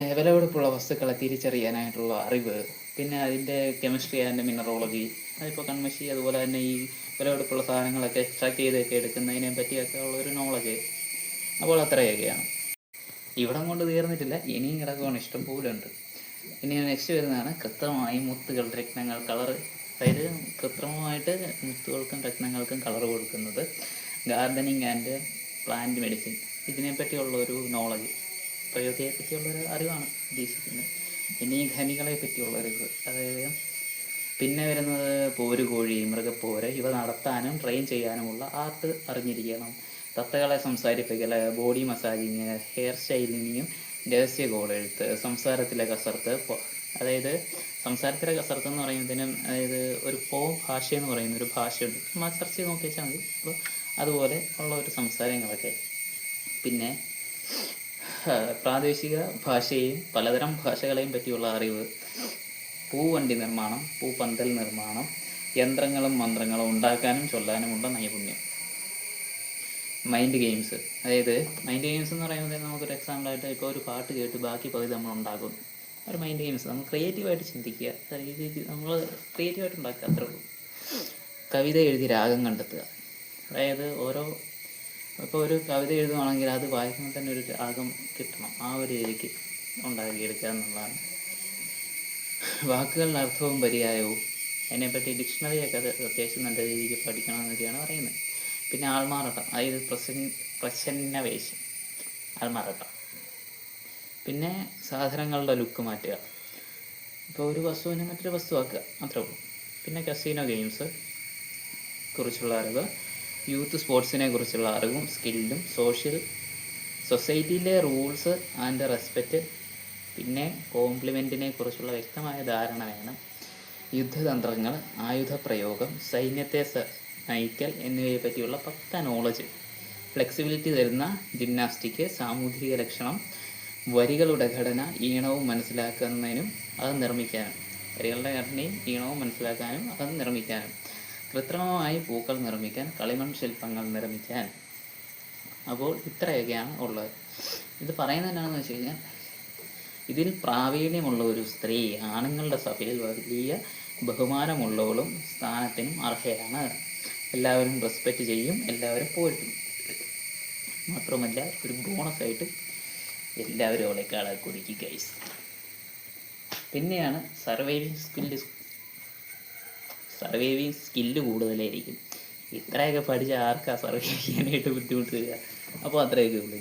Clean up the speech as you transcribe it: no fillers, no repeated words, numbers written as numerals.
വിലപിടിപ്പുള്ള വസ്തുക്കളെ തിരിച്ചറിയാനായിട്ടുള്ള അറിവ്, പിന്നെ അതിൻ്റെ കെമിസ്ട്രി ആൻഡ് മിനറോളജി, അതിപ്പോൾ കൺമഷി, അതുപോലെ തന്നെ ഈ വിലപിടിപ്പുള്ള സാധനങ്ങളൊക്കെ എക്സ്ട്രാക്ട് ചെയ്തൊക്കെ എടുക്കുന്നതിനെ പറ്റിയൊക്കെ ഉള്ളൊരു നോളജ്. അപ്പോൾ അത്രയൊക്കെയാണ്. ഇവിടം കൊണ്ട് തീർന്നിട്ടില്ല, ഇനിയും കിടക്കുവാണ്, ഇഷ്ടം പോലെ ഉണ്ട്. ഇനി നെക്സ്റ്റ് വരുന്നതാണ് കൃത്രിമമായി മുത്തുകൾ, രത്നങ്ങൾ, കളറ്. അതായത് കൃത്രിമമായിട്ട് മുത്തുകൾക്കും രത്നങ്ങൾക്കും കളർ കൊടുക്കുന്നത്, ഗാർഡനിങ് ആൻഡ് പ്ലാന്റ് മെഡിസിൻ, ഇതിനെപ്പറ്റിയുള്ള ഒരു നോളജ്, പ്രകൃതിയെ പറ്റിയുള്ളൊരു അറിവാണ് ഉദ്ദേശിക്കുന്നത്. ഇനി ഖനികളെ പറ്റിയുള്ള അറിവ്, അതായത് പിന്നെ വരുന്നത് പോരുകോഴി, മൃഗപ്പോര്, ഇവ നടത്താനും ട്രെയിൻ ചെയ്യാനുമുള്ള ആർട്ട് അറിഞ്ഞിരിക്കണം. തത്തകളെ സംസാരിപ്പിക്കൽ, ബോഡി മസാജിങ്, ഹെയർ സ്റ്റൈലിങ്ങും, രഹസ്യ കോഡെഴുത്ത്, സംസാരത്തിലെ കസർത്ത്. അതായത് സംസാരത്തിലെ കസർത്ത് എന്ന് പറയുന്നതിനും, അതായത് ഒരു ഭാഷ എന്ന് പറയുന്ന ഒരു ഭാഷയുണ്ട്, സെർച്ച് ചെയ്ത് നോക്കിയാൽ മതി. അപ്പോൾ അതുപോലെ ഉള്ള ഒരു സംസാരങ്ങളൊക്കെ. പിന്നെ പ്രാദേശിക ഭാഷയെയും പലതരം ഭാഷകളെയും പറ്റിയുള്ള അറിവ്, പൂവണ്ടി നിർമ്മാണം, പൂപ്പന്തൽ നിർമ്മാണം, യന്ത്രങ്ങളും മന്ത്രങ്ങളും ഉണ്ടാക്കാനും ചൊല്ലാനുമുള്ള നൈപുണ്യം. മൈൻഡ് ഗെയിംസ്, അതായത് മൈൻഡ് ഗെയിംസ് എന്ന് പറയുന്നത് നമുക്കൊരു എക്സാമ്പിളായിട്ട് ഇപ്പോൾ ഒരു പാട്ട് കേട്ട് ബാക്കി പകുതി നമ്മൾ ഉണ്ടാക്കും. ഒരു മൈൻഡ് ഗെയിംസ്, നമ്മൾ ക്രിയേറ്റീവായിട്ട് ചിന്തിക്കുക, അതായത് നമ്മൾ ക്രിയേറ്റീവായിട്ട് ഉണ്ടാക്കുക, അത്രേ ഉള്ളൂ. കവിത എഴുതി രാഗം കണ്ടെത്തുക, അതായത് ഇപ്പോൾ ഒരു കവിത എഴുതുവാണെങ്കിൽ അത് വായിക്കുമ്പോൾ തന്നെ ഒരു രാഗം കിട്ടണം, ആ ഒരു രീതിക്ക് ഉണ്ടാക്കിയെടുക്കുക എന്നുള്ളതാണ്. വാക്കുകളുടെ അർത്ഥവും പര്യായവും, അതിനെപ്പറ്റി ഡിക്ഷണറിയൊക്കെ അത് അത്യാവശ്യം നല്ല രീതിക്ക് പഠിക്കണമെന്നൊക്കെയാണ് പറയുന്നത്. പിന്നെ ആൾമാറാട്ടം, അതായത് പ്രച്ഛന്നവേശം, ആൾമാറാട്ടം. പിന്നെ സാധനങ്ങളുടെ ലുക്ക് മാറ്റുക, ഇപ്പോൾ ഒരു വസ്തുവിനെ മറ്റൊരു വസ്തുവാക്കുക, അത്രേ ഉള്ളൂ. പിന്നെ കസീനോ ഗെയിംസ് കുറിച്ചുള്ള അറിവ്, യൂത്ത് സ്പോർട്സിനെ കുറിച്ചുള്ള അറിവും സ്കില്ലും, സൊസൈറ്റിയിലെ റൂൾസ് ആൻഡ് റെസ്പെക്റ്റ്, പിന്നെ കോംപ്ലിമെൻറ്റിനെ കുറിച്ചുള്ള വ്യക്തമായ ധാരണ വേണം. യുദ്ധതന്ത്രങ്ങൾ, ആയുധപ്രയോഗം, സൈന്യത്തെ നയിക്കൽ എന്നിവയെ പറ്റിയുള്ള പക്ക നോളജ്. ഫ്ലെക്സിബിലിറ്റി തരുന്ന ജിംനാസ്റ്റിക്, സാമൂഹിക ലക്ഷണം, വരികളുടെ ഘടന, ഈണവും മനസ്സിലാക്കുന്നതിനും അത് നിർമ്മിക്കാനും, വരികളുടെ ഘടനയും ഈണവും മനസ്സിലാക്കാനും അത് നിർമ്മിക്കാനും, കൃത്രിമമായി പൂക്കൾ നിർമ്മിക്കാൻ, കളിമൺ ശില്പങ്ങൾ നിർമ്മിക്കാൻ. അപ്പോൾ ഇത്രയൊക്കെയാണ് ഉള്ളത്. ഇത് പറയുന്നത് എന്താണെന്ന് വെച്ച് കഴിഞ്ഞാൽ, ഇതിൽ പ്രാവീണ്യമുള്ള ഒരു സ്ത്രീ ആണുങ്ങളുടെ സഭയിൽ വലിയ ബഹുമാനമുള്ളവളും സ്ഥാനത്തിനും അർഹയാണ്. എല്ലാവരും റെസ്പെക്റ്റ് ചെയ്യും, എല്ലാവരും പോയിട്ടും. മാത്രമല്ല ഒരു ബോണസായിട്ട് എല്ലാവരും അവളെ കാണാൻ കുടിക്കും ഗൈസ്. പിന്നെയാണ് സർവൈവിങ് സ്കില്ല് കൂടുതലായിരിക്കും. ഇത്രയൊക്കെ പഠിച്ച ആർക്കാ സർവൈവ് ചെയ്യാനായിട്ട് ബുദ്ധിമുട്ട് വരിക? അപ്പോൾ അത്രയൊക്കെ ഉള്ളൂ.